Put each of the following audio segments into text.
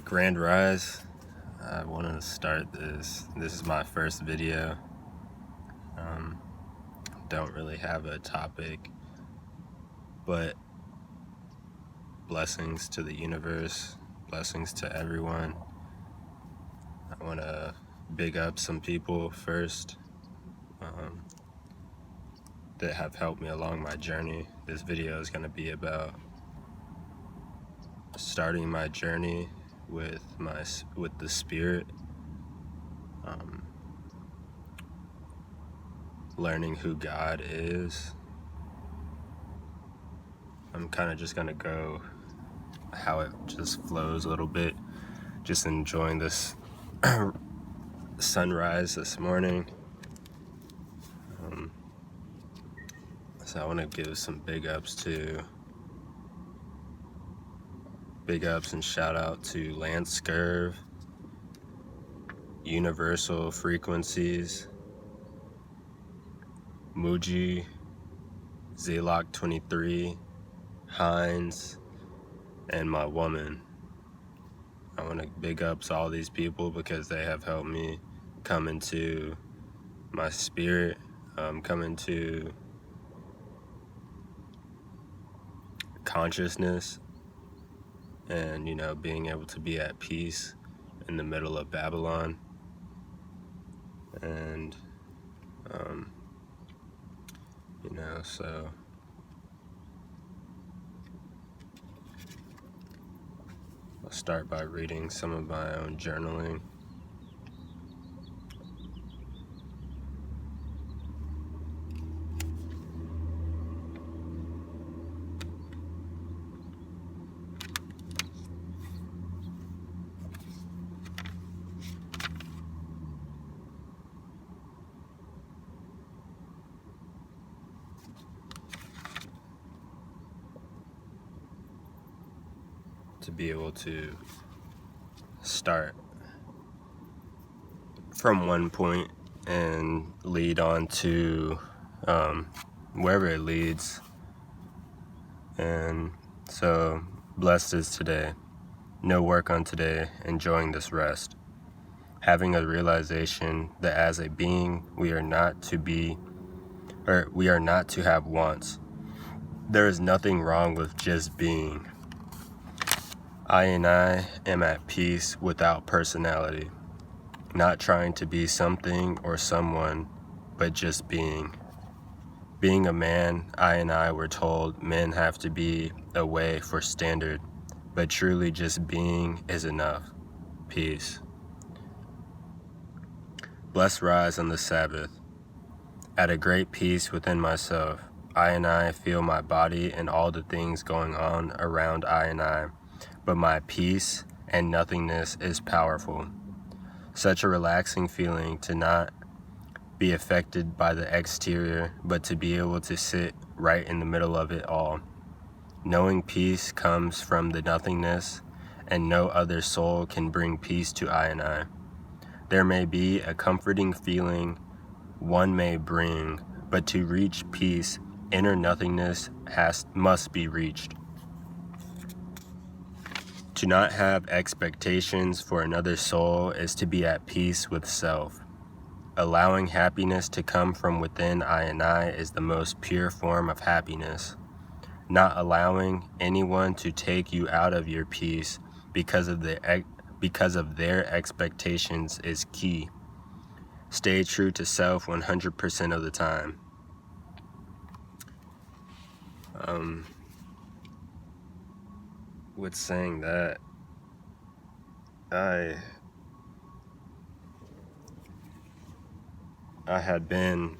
Grand Rise. I want to start this. This is my first video. Don't really have a topic, but blessings to the universe, blessings to everyone. I want to big up some people first that have helped me along my journey. This video is going to be about starting my journey with the spirit, learning who God is. I'm kind of just gonna go how it just flows a little bit, just enjoying this sunrise this morning. So I want to give some big ups and shout out to Lance Scurv, Universal Frequencies, Muji, Zaylock 23, Hines, and my woman. I want to big ups all these people because they have helped me come into my spirit, come into consciousness, and being able to be at peace in the middle of Babylon. And so I'll start by reading some of my own journaling. To be able to start from one point and lead on to wherever it leads. And so, blessed is today. No work on today, enjoying this rest. Having a realization that as a being, we are not to have wants. There is nothing wrong with just being. I am at peace without personality, not trying to be something or someone, but just being. Being a man, I were told men have to be a way for standard, but truly just being is enough. Peace. Blessed rise on the Sabbath. At a great peace within myself, I feel my body and all the things going on around I, but my peace and nothingness is powerful. Such a relaxing feeling to not be affected by the exterior, but to be able to sit right in the middle of it all. Knowing peace comes from the nothingness, and no other soul can bring peace to I. There may be a comforting feeling one may bring, but to reach peace, inner nothingness must be reached. To not have expectations for another soul is to be at peace with self. Allowing happiness to come from within I is the most pure form of happiness. Not allowing anyone to take you out of your peace because of their expectations is key. Stay true to self 100% of the time. With saying that, I had been,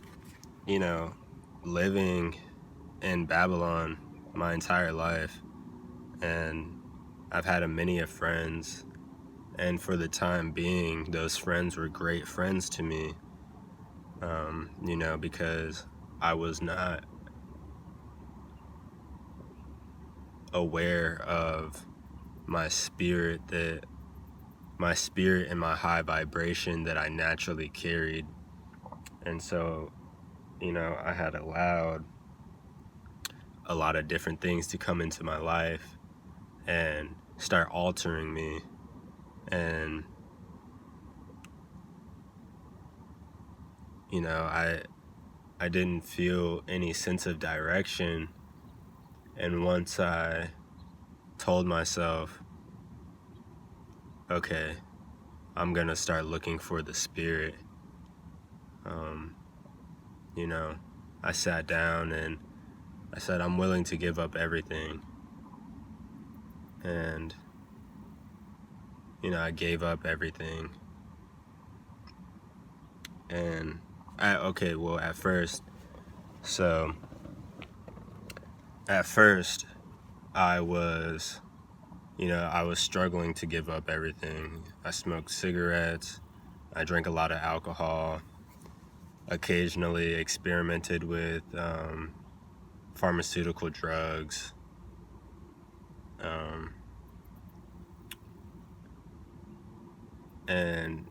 living in Babylon my entire life, and I've had many of friends, and for the time being, those friends were great friends to me, because I was not aware of my spirit and my high vibration that I naturally carried. And so, I had allowed a lot of different things to come into my life and start altering me And I didn't feel any sense of direction. And once I told myself, okay, I'm gonna start looking for the Spirit, you know, I sat down and I said, I'm willing to give up everything. And, I gave up everything. And at first I was struggling to give up everything. I smoked cigarettes, I drank a lot of alcohol, occasionally experimented with pharmaceutical drugs. And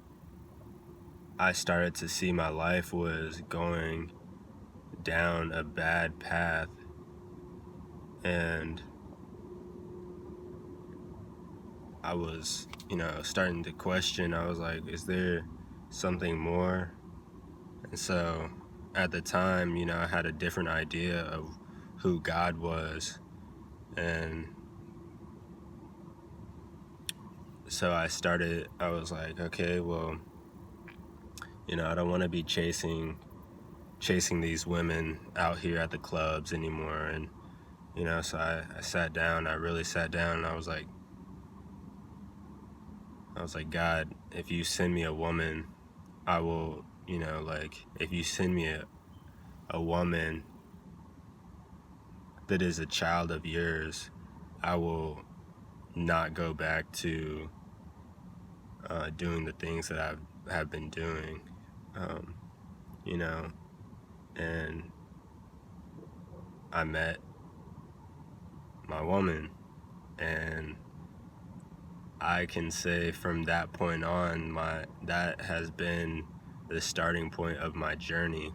I started to see my life was going down a bad path. And I was, starting to question. I was like, is there something more? And so at the time, I had a different idea of who God was. And so I was like, okay, well, I don't want to be chasing these women out here at the clubs anymore. And, so I sat down, I really sat down, and I was like, God, if you send me a woman, I will, if you send me a woman that is a child of yours, I will not go back to doing the things that I have been doing, and I met my woman, and I can say from that point on, that has been the starting point of my journey,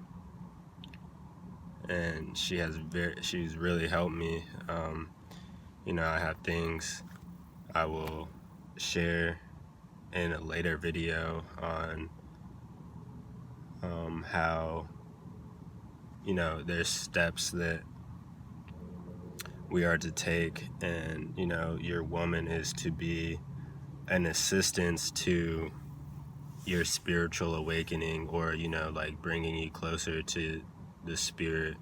and she's really helped me. I have things I will share in a later video on how there's steps that we are to take, and your woman is to be an assistance to your spiritual awakening, or bringing you closer to the Spirit.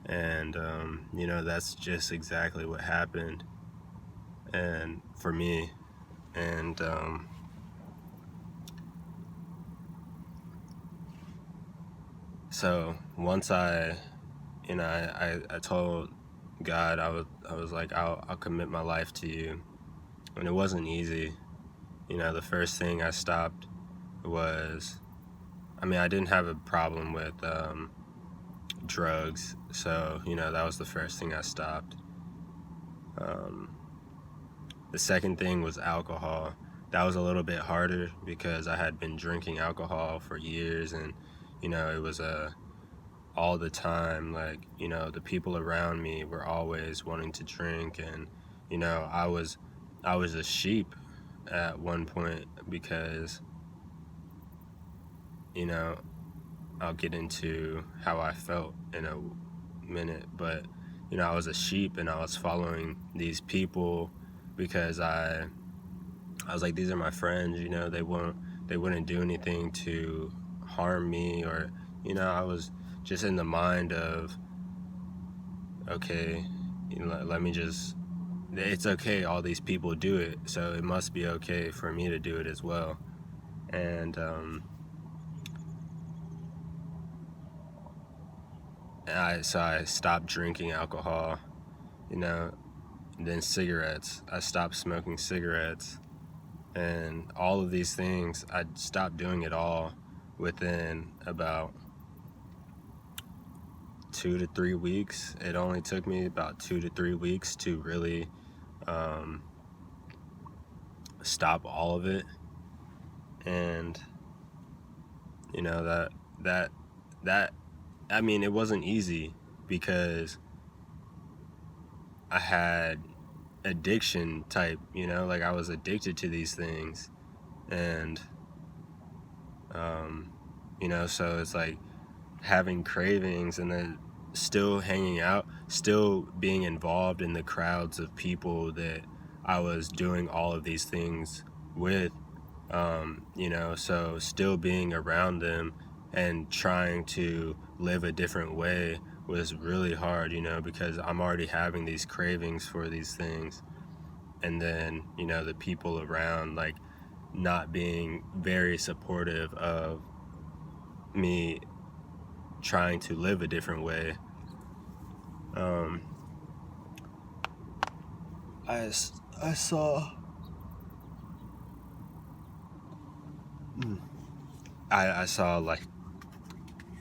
And that's just exactly what happened, and for me. And so once I told God, I was like, I'll commit my life to you. And it wasn't easy. The first thing I stopped was, I didn't have a problem with drugs, so that was the first thing I stopped. The second thing was alcohol. That was a little bit harder because I had been drinking alcohol for years, and it was all the time. Like, the people around me were always wanting to drink, and I was a sheep at one point, because I'll get into how I felt in a minute, but I was a sheep, and I was following these people because I was like, these are my friends, they wouldn't do anything to harm me, or I was just in the mind of, okay, let me just, it's okay, all these people do it, so it must be okay for me to do it as well. And I stopped drinking alcohol, and then cigarettes. I stopped smoking cigarettes, and all of these things, I stopped doing it all within about 2 to 3 weeks. It only took me about 2 to 3 weeks to really stop all of it. And it wasn't easy, because I had addiction type, like I was addicted to these things, And so it's like having cravings and then still hanging out, still being involved in the crowds of people that I was doing all of these things with, so still being around them and trying to live a different way was really hard, because I'm already having these cravings for these things. And then, the people around, like, not being very supportive of me trying to live a different way. I saw like,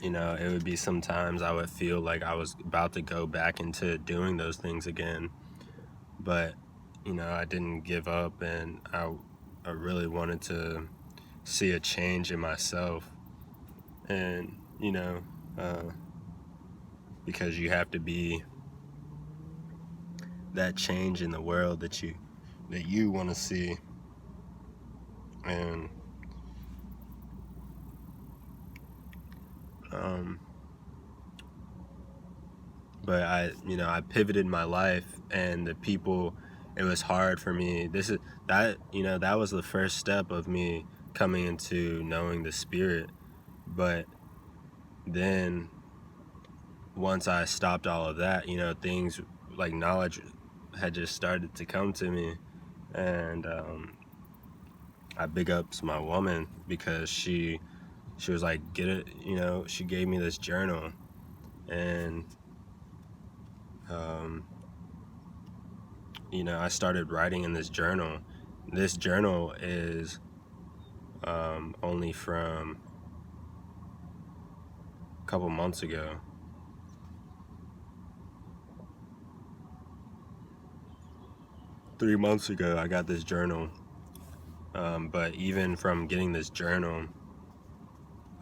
it would be sometimes I would feel like I was about to go back into doing those things again, but I didn't give up, and I really wanted to see a change in myself. And because you have to be that change in the world that you want to see. And but I pivoted my life, and the people, it was hard for me. That was the first step of me coming into knowing the Spirit. But then once I stopped all of that, things like knowledge had just started to come to me. And I big ups my woman, because she was like, get it, she gave me this journal. And I started writing in this journal. This journal is only from a couple months ago. Three months ago, I got this journal. But even from getting this journal,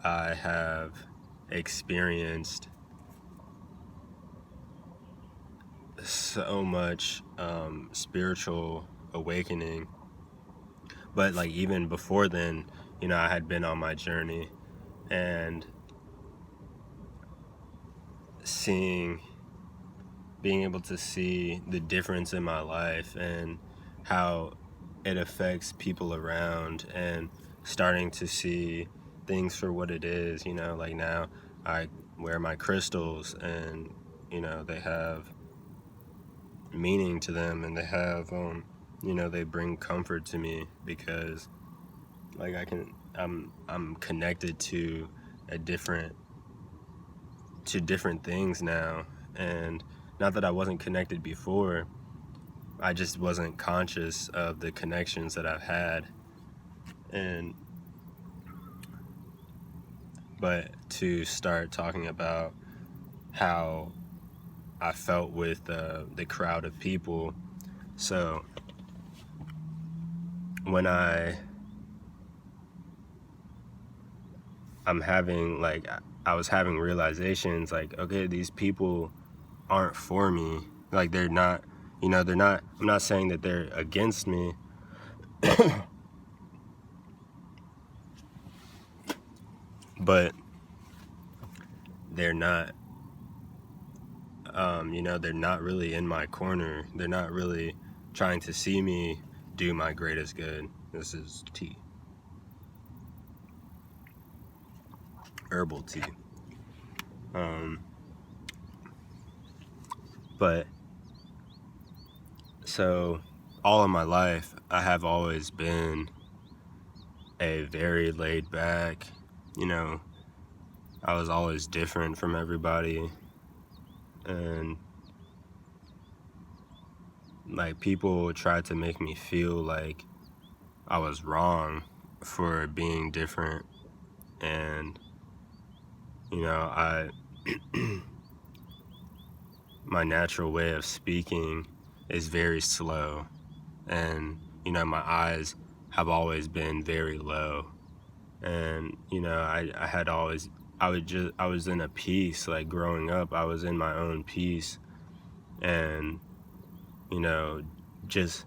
I have experienced so much spiritual awakening. But like even before then, I had been on my journey, and being able to see the difference in my life and how it affects people around, and starting to see things for what it is. Like now I wear my crystals, and they have meaning to them, and they have they bring comfort to me, because like I'm connected to different things now. And not that I wasn't connected before, I just wasn't conscious of the connections that I've had. But to start talking about how I felt with the crowd of people. So when I was having realizations like, okay, these people aren't for me. Like they're not, I'm not saying that they're against me. But they're not, they're not really in my corner. They're not really trying to see me do my greatest good. This is tea. Herbal tea. But so all of my life, I have always been a very laid back, I was always different from everybody. And like people tried to make me feel like I was wrong for being different. And I my natural way of speaking is very slow, and my eyes have always been very low. And I was in a peace. Like growing up, I was in my own peace, and just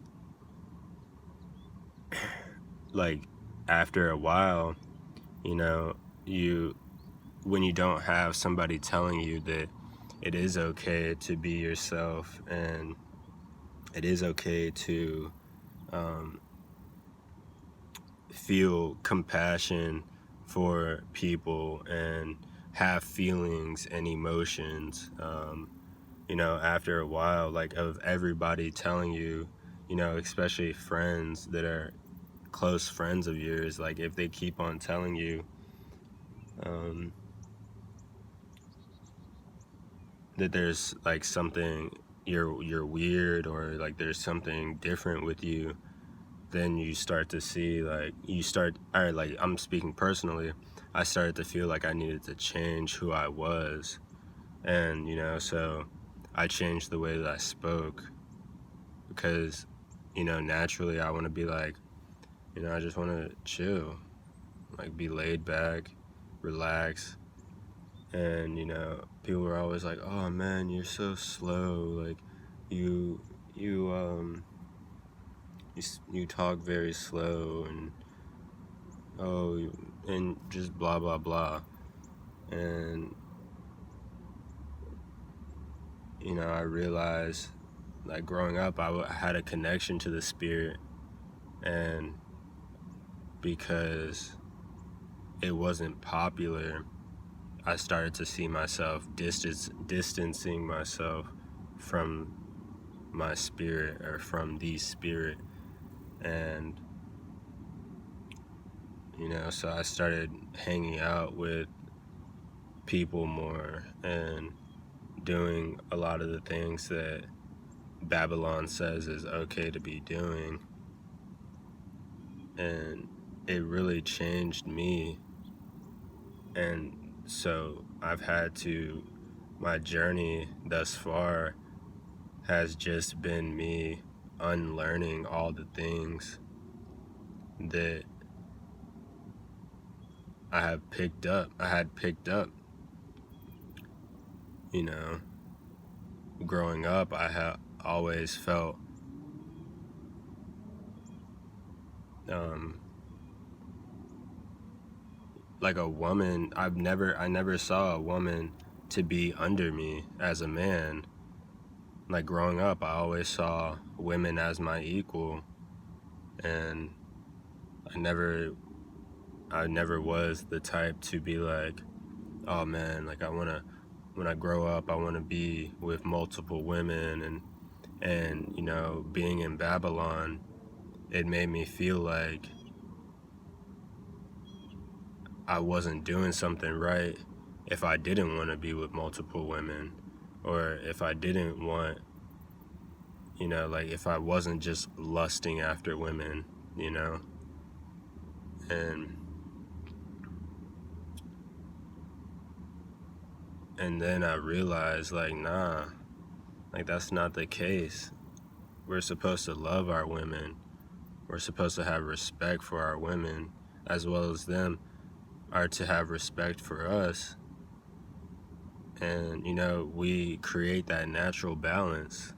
like after a while, you know, when you don't have somebody telling you that it is okay to be yourself, and it is okay to feel compassion for people and have feelings and emotions, after a while, like, of everybody telling you, especially friends that are close friends of yours, like, if they keep on telling you that there's like something, you're weird, or like there's something different with you, then you start to see, like, I'm speaking personally, I started to feel like I needed to change who I was. And so I changed the way that I spoke, because naturally I want to be like, I just want to chill, like, be laid back, relax. And people were always like, oh man, you're so slow, like, you you you talk very slow, and oh, and just blah blah blah. And I realized, like, growing up, I had a connection to the spirit, and because it wasn't popular, I started to see myself distancing myself from my spirit, or from the spirit. And so I started hanging out with people more, and doing a lot of the things that Babylon says is okay to be doing. And it really changed me. And so my journey thus far has just been me unlearning all the things that I had picked up, growing up. I have always felt like a woman. I never saw a woman to be under me as a man. Like, growing up, I always saw women as my equal, and I never was the type to be like, oh man, like, when I grow up, I want to be with multiple women. And being in Babylon, it made me feel like I wasn't doing something right if I didn't want to be with multiple women, or if I didn't want, like, if I wasn't just lusting after women, and then I realized, like, nah, like, that's not the case. We're supposed to love our women. We're supposed to have respect for our women, as well as them are to have respect for us. And we create that natural balance,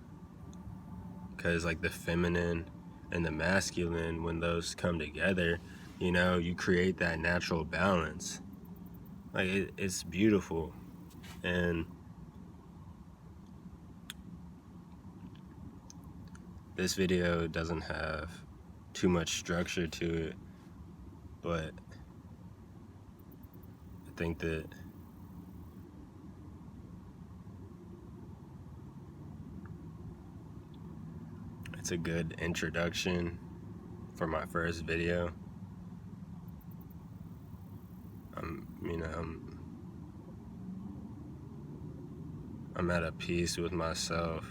because, like, the feminine and the masculine, when those come together, you create that natural balance. Like, it's beautiful. And this video doesn't have too much structure to it, but I think that it's a good introduction for my first video. I'm at a peace with myself.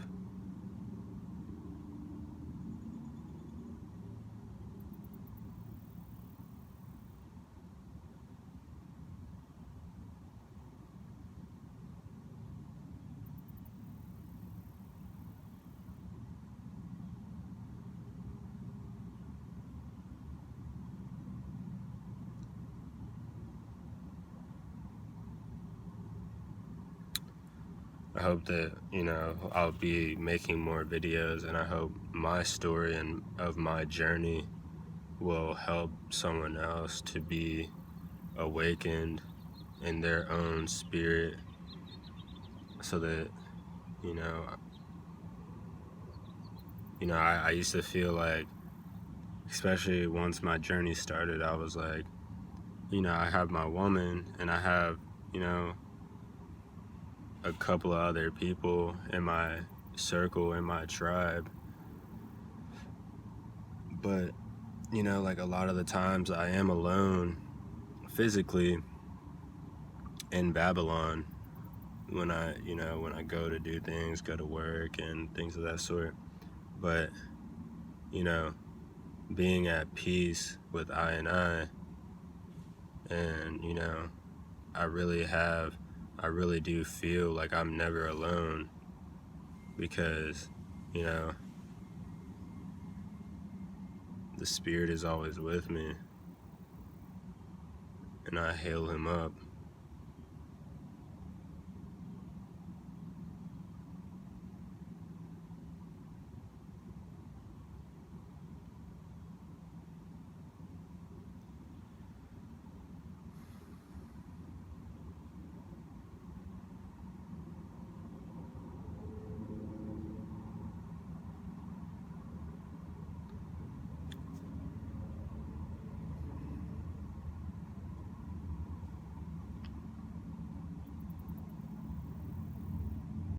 I hope that, I'll be making more videos, and I hope my story and of my journey will help someone else to be awakened in their own spirit, so that, you know, I used to feel like, especially once my journey started, I was like, I have my woman and I have, a couple of other people in my circle, in my tribe. But, like a lot of the times I am alone physically in Babylon when I go to do things, go to work and things of that sort. But, being at peace with I and I, and, I really do feel like I'm never alone, because, the Spirit is always with me, and I hail him up.